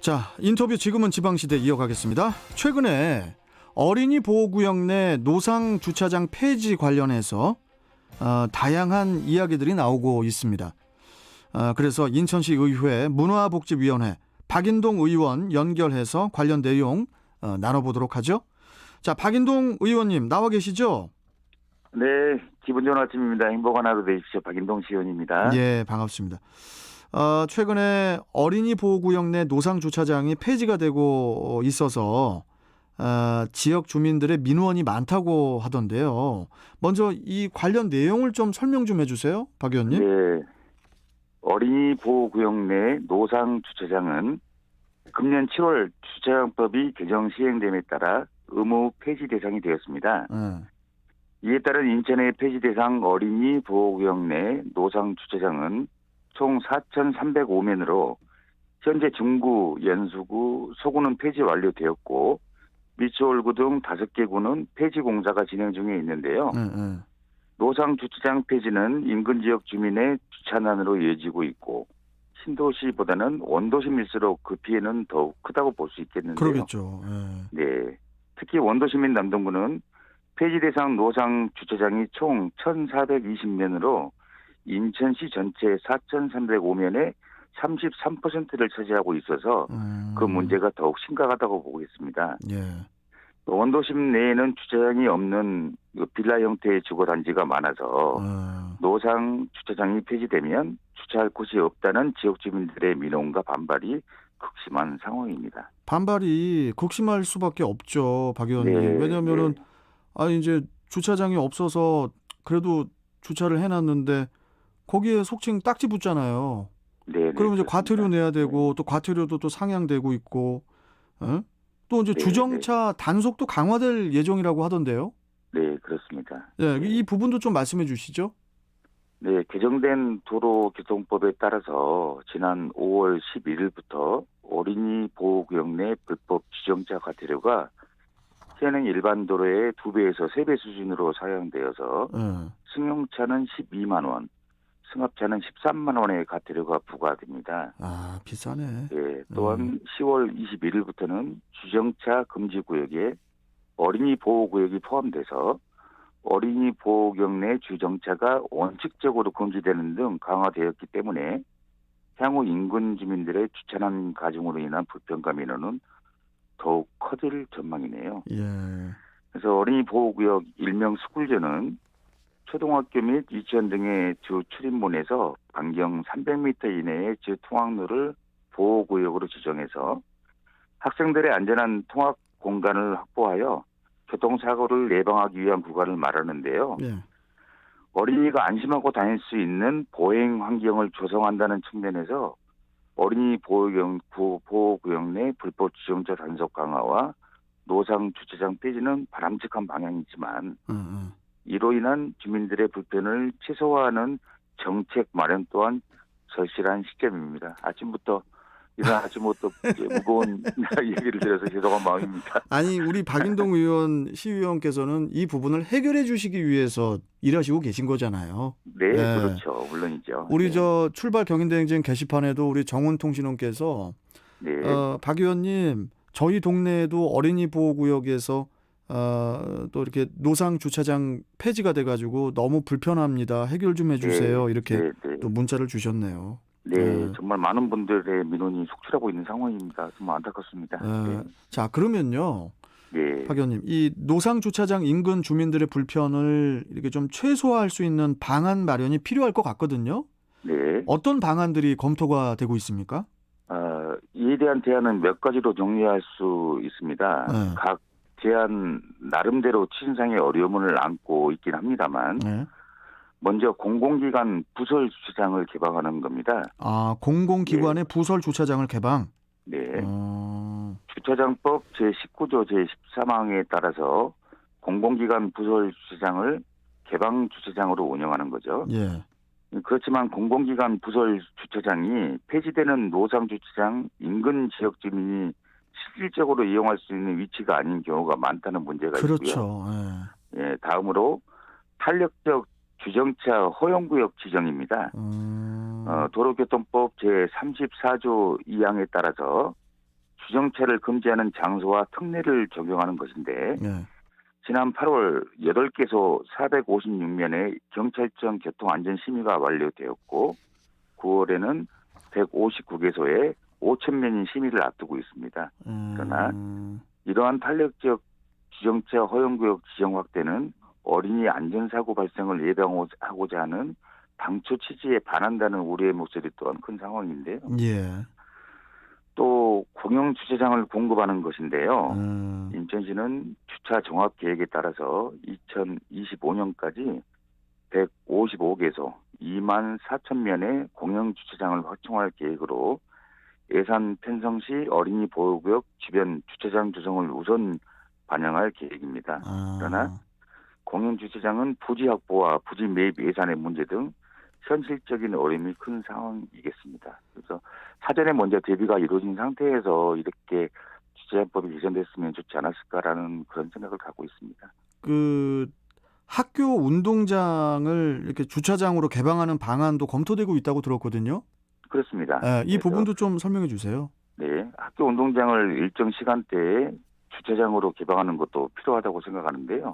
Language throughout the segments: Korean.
자, 인터뷰 지금은 지방시대 이어가겠습니다. 최근에 어린이 보호구역 내 노상 주차장 폐지 관련해서 다양한 이야기들이 나오고 있습니다. 그래서 인천시 의회 문화복지위원회 박인동 의원 연결해서 관련 내용 나눠보도록 하죠. 자, 박인동 의원님 나와 계시죠? 네, 기분 좋은 아침입니다. 행복한 하루 되십시오. 박인동 시의원입니다. 예, 반갑습니다. 최근에 어린이 보호구역 내 노상 주차장이 폐지가 되고 있어서 지역 주민들의 민원이 많다고 하던데요. 먼저 이 관련 내용을 좀 설명 좀 해주세요, 박 의원님. 네, 어린이 보호구역 내 노상 주차장은 금년 7월 주차장법이 개정 시행됨에 따라 의무 폐지 대상이 되었습니다. 이에 따른 인천의 폐지 대상 어린이 보호구역 내 노상 주차장은 총 4,305면으로 현재 중구, 연수구, 소구는 폐지 완료되었고 미추홀구 등 5개 구는 폐지 공사가 진행 중에 있는데요. 노상 주차장 폐지는 인근 지역 주민의 주차난으로 이어지고 있고 신도시보다는 원도심일수록 그 피해는 더욱 크다고 볼 수 있겠는데요. 그러겠죠. 네, 특히 원도시민 남동구는 폐지 대상 노상 주차장이 총 1,420면으로 인천시 전체 4,305면의 33%를 차지하고 있어서 그 문제가 더욱 심각하다고 보고 있습니다. 예. 원도심 내에는 주차장이 없는 빌라 형태의 주거단지가 많아서 노상 주차장이 폐지되면 주차할 곳이 없다는 지역 주민들의 민원과 반발이 극심한 상황입니다. 반발이 극심할 수밖에 없죠, 박 의원님. 네, 왜냐하면은 네. 이제 주차장이 없어서 그래도 주차를 해놨는데 거기에 속칭 딱지 붙잖아요. 네, 그러면 이제 그렇습니다. 과태료 내야 되고 또 과태료도 또 상향되고 있고, 또 이제 네, 주정차 단속도 강화될 예정이라고 하던데요. 네, 그렇습니다. 예, 네. 이 부분도 좀 말씀해 주시죠. 네, 개정된 도로교통법에 따라서 지난 5월 11일부터 어린이 보호구역 내 불법 주정차 과태료가 현행 일반 도로의 2배에서 3배 수준으로 사용되어서 승용차는 12만 원, 승합차는 13만 원의 과태료가 부과됩니다. 아, 비싸네. 예, 또한 10월 21일부터는 주정차 금지 구역에 어린이 보호구역이 포함돼서 어린이 보호구역 내 주정차가 원칙적으로 금지되는 등 강화되었기 때문에 향후 인근 주민들의 주차난 가중으로 인한 불편과 민원은 더욱 커질 전망이네요. 예. 그래서 어린이 보호구역 일명 스쿨존은 초등학교 및 유치원 등의 주 출입문에서 반경 300m 이내의 주 통학로를 보호구역으로 지정해서 학생들의 안전한 통학 공간을 확보하여 교통사고를 예방하기 위한 구간을 말하는데요. 예. 어린이가 안심하고 다닐 수 있는 보행 환경을 조성한다는 측면에서 어린이 보호구역 내 불법 주정차 단속 강화와 노상 주차장 폐지는 바람직한 방향이지만 이로 인한 주민들의 불편을 최소화하는 정책 마련 또한 절실한 시점입니다. 아침부터 일어나지 못해 무거운 얘기를 드려서 죄송한 마음입니다. 아니, 우리 박인동 의원 시의원께서는 이 부분을 해결해 주시기 위해서 일하시고 계신 거잖아요. 네, 그렇죠. 물론이죠. 우리 네. 출발 경인대행진 게시판에도 우리 정훈통신원께서 네. 박 의원님, 저희 동네에도 어린이 보호구역에서 또 이렇게 노상 주차장 폐지가 돼가지고 너무 불편합니다. 해결 좀 해주세요. 네, 이렇게 네. 또 문자를 주셨네요. 네, 정말 많은 분들의 민원이 속출하고 있는 상황입니다. 정말 안타깝습니다. 네. 자, 그러면요, 네. 박 의원님, 이 노상 주차장 인근 주민들의 불편을 이렇게 좀 최소화할 수 있는 방안 마련이 필요할 것 같거든요. 네. 어떤 방안들이 검토가 되고 있습니까? 이에 대한 대안은 몇 가지로 정리할 수 있습니다. 각 대안 나름대로 추진상의 어려움을 안고 있긴 합니다만 먼저 공공기관 부설 주차장을 개방하는 겁니다. 아, 공공기관의 부설 주차장을 개방? 네. 주차장법 제19조 제13항에 따라서 공공기관 부설 주차장을 개방 주차장으로 운영하는 거죠. 예. 그렇지만 공공기관 부설 주차장이 폐지되는 노상 주차장 인근 지역 주민이 실질적으로 이용할 수 있는 위치가 아닌 경우가 많다는 문제가 그렇죠. 있고요. 예, 다음으로 탄력적 주정차 허용구역 지정입니다. 도로교통법 제34조 2항에 따라서 주정차를 금지하는 장소와 특례를 적용하는 것인데 네. 지난 8월 8개소 456면의 경찰청 교통안전심의가 완료되었고 9월에는 159개소에 5,000명의 심의를 앞두고 있습니다. 그러나 이러한 탄력적 주정차 허용구역 지정 확대는 어린이 안전사고 발생을 예방하고자 하는 당초 취지에 반한다는 우려의 목소리 또한 큰 상황인데요. 예. 또 공영 주차장을 공급하는 것인데요. 인천시는 주차 종합 계획에 따라서 2025년까지 155개소 2만 4천 면의 공영 주차장을 확충할 계획으로 예산 편성시 어린이 보호구역 주변 주차장 조성을 우선 반영할 계획입니다. 그러나 공영 주차장은 부지 확보와 부지 매입 예산의 문제 등 현실적인 어려움이 큰 상황이겠습니다. 그래서 사전에 먼저 대비가 이루어진 상태에서 이렇게 주차장법이 개정됐으면 좋지 않았을까라는 그런 생각을 갖고 있습니다. 그 학교 운동장을 이렇게 주차장으로 개방하는 방안도 검토되고 있다고 들었거든요. 그렇습니다. 이 부분도 좀 설명해 주세요. 네, 학교 운동장을 일정 시간대에 주차장으로 개방하는 것도 필요하다고 생각하는데요.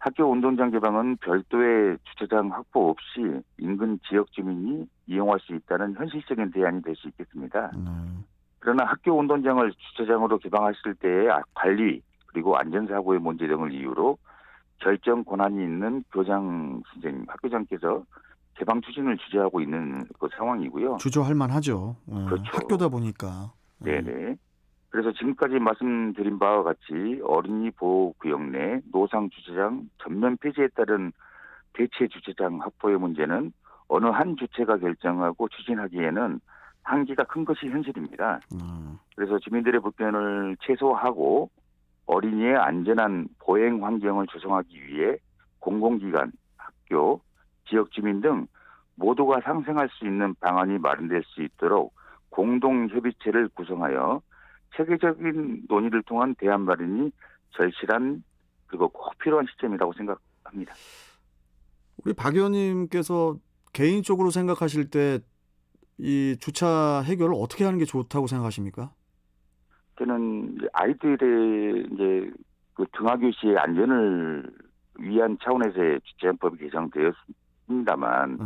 학교 운동장 개방은 별도의 주차장 확보 없이 인근 지역 주민이 이용할 수 있다는 현실적인 대안이 될 수 있겠습니다. 그러나 학교 운동장을 주차장으로 개방하실 때의 관리 그리고 안전사고의 문제 등을 이유로 결정 권한이 있는 교장 선생님, 학교장께서 개방 추진을 주저하고 있는 그 상황이고요. 주저할 만하죠. 그렇죠. 학교다 보니까. 네네. 그래서 지금까지 말씀드린 바와 같이 어린이 보호구역 내 노상 주차장 전면 폐지에 따른 대체 주차장 확보의 문제는 어느 한 주체가 결정하고 추진하기에는 한계가 큰 것이 현실입니다. 그래서 주민들의 불편을 최소화하고 어린이의 안전한 보행 환경을 조성하기 위해 공공기관, 학교, 지역 주민 등 모두가 상생할 수 있는 방안이 마련될 수 있도록 공동협의체를 구성하여 체계적인 논의를 통한 대안 마련이 절실한 그리고 꼭 필요한 시점이라고 생각합니다. 우리 박 의원님께서 개인적으로 생각하실 때 이 주차 해결을 어떻게 하는 게 좋다고 생각하십니까? 저는 아이들의 이제 그 등하교 시의 안전을 위한 차원에서의 주차장법이 개정되었습니다만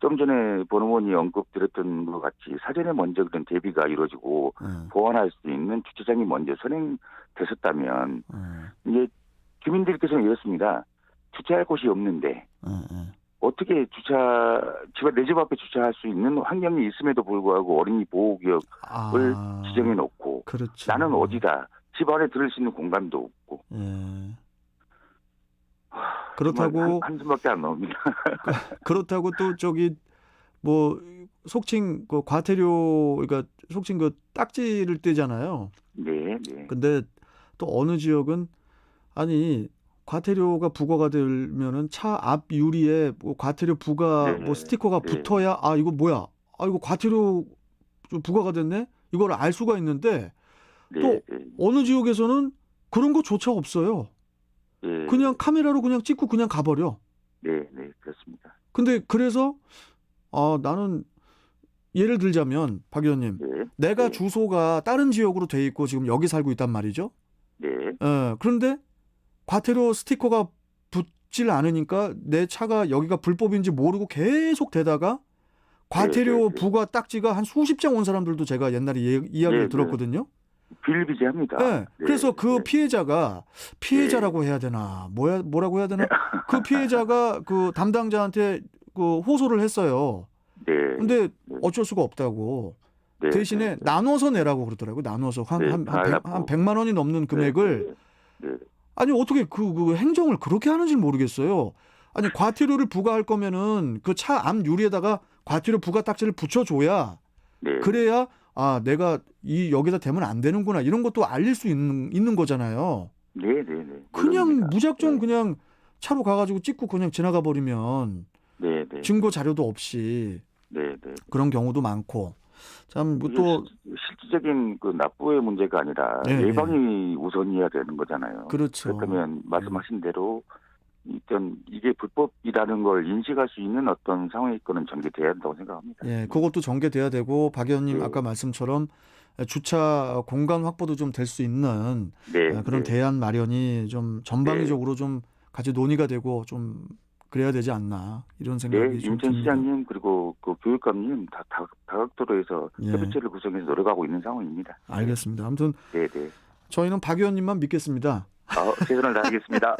좀 전에 본 의원이 언급드렸던 것 같이 사전에 먼저 그런 대비가 이루어지고 보완할 수 있는 주차장이 먼저 선행됐었다면 이제 주민들께서는 이렇습니다. 주차할 곳이 없는데 어떻게 내 집 앞에 주차할 수 있는 환경이 있음에도 불구하고 어린이 보호구역을 지정해 놓고 그렇죠. 나는 어디다 집 안에 들을 수 있는 공간도 없고 그렇다고 한숨밖에 안 나옵니다. 그렇다고 또 저기 뭐 속칭 그 과태료 그러니까 속칭 그 딱지를 떼잖아요. 네, 네. 근데 또 어느 지역은 아니 과태료가 부과가 되면은 차 앞 유리에 뭐 과태료 부과 뭐 스티커가 붙어야 이거 뭐야? 이거 과태료 부과가 됐네? 이걸 알 수가 있는데 또 어느 지역에서는 그런 거조차 없어요. 그냥 카메라로 그냥 찍고 그냥 가버려. 네, 그렇습니다. 근데 그래서 나는 예를 들자면 박 의원님, 내가 주소가 다른 지역으로 돼 있고 지금 여기 살고 있단 말이죠. 그런데 과태료 스티커가 붙질 않으니까 내 차가 여기가 불법인지 모르고 계속 대다가 과태료 부과 딱지가 한 수십 장 온 사람들도 제가 옛날에 이야기를 들었거든요. 비일비재합니다. 그래서 그 피해자라고 해야 되나 뭐라고 해야 되나 그 피해자가 그 담당자한테 그 호소를 했어요. 근데 어쩔 수가 없다고 대신에 나눠서 내라고 그러더라고요. 나눠서 한 100만 원이 넘는 금액을 아니 어떻게 그 행정을 그렇게 하는지 모르겠어요. 아니 과태료를 부과할 거면은 그 차 앞 유리에다가 과태료 부과 딱지를 붙여줘야 그래야 내가 여기다 대면 안 되는구나 이런 것도 알릴 수 있는 거잖아요. 그냥 무작정 그냥 차로 가가지고 찍고 그냥 지나가 버리면 증거 자료도 없이 그런 경우도 많고 참 또 실질적인 그 납부의 문제가 아니라 예방이 우선이어야 되는 거잖아요. 그렇죠. 그렇다면 말씀하신 대로 일단 이게 불법이라는 걸 인식할 수 있는 어떤 상황에서는 전개돼야 한다고 생각합니다. 예, 그것도 전개돼야 되고 박 의원님 네. 아까 말씀처럼 주차 공간 확보도 좀 될 수 있는 네, 그런 네. 대안 마련이 좀 전방위적으로 좀 같이 논의가 되고 좀 그래야 되지 않나 이런 네, 생각이 좀 듭니다. 인천시장님 그리고 그 교육감님 다 다각도로에서 예. 협의체를 구성해서 노력하고 있는 상황입니다. 알겠습니다. 아무튼 네, 네. 저희는 박 의원님만 믿겠습니다. 최선을 다하겠습니다.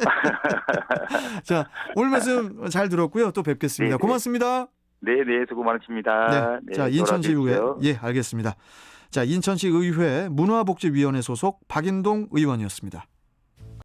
자, 오늘 말씀 잘 들었고요. 또 뵙겠습니다. 네, 네. 고맙습니다. 네, 네, 수고 많으십니다. 네. 자, 인천시의회. 예, 알겠습니다. 자, 인천시 의회 문화복지위원회 소속 박인동 의원이었습니다.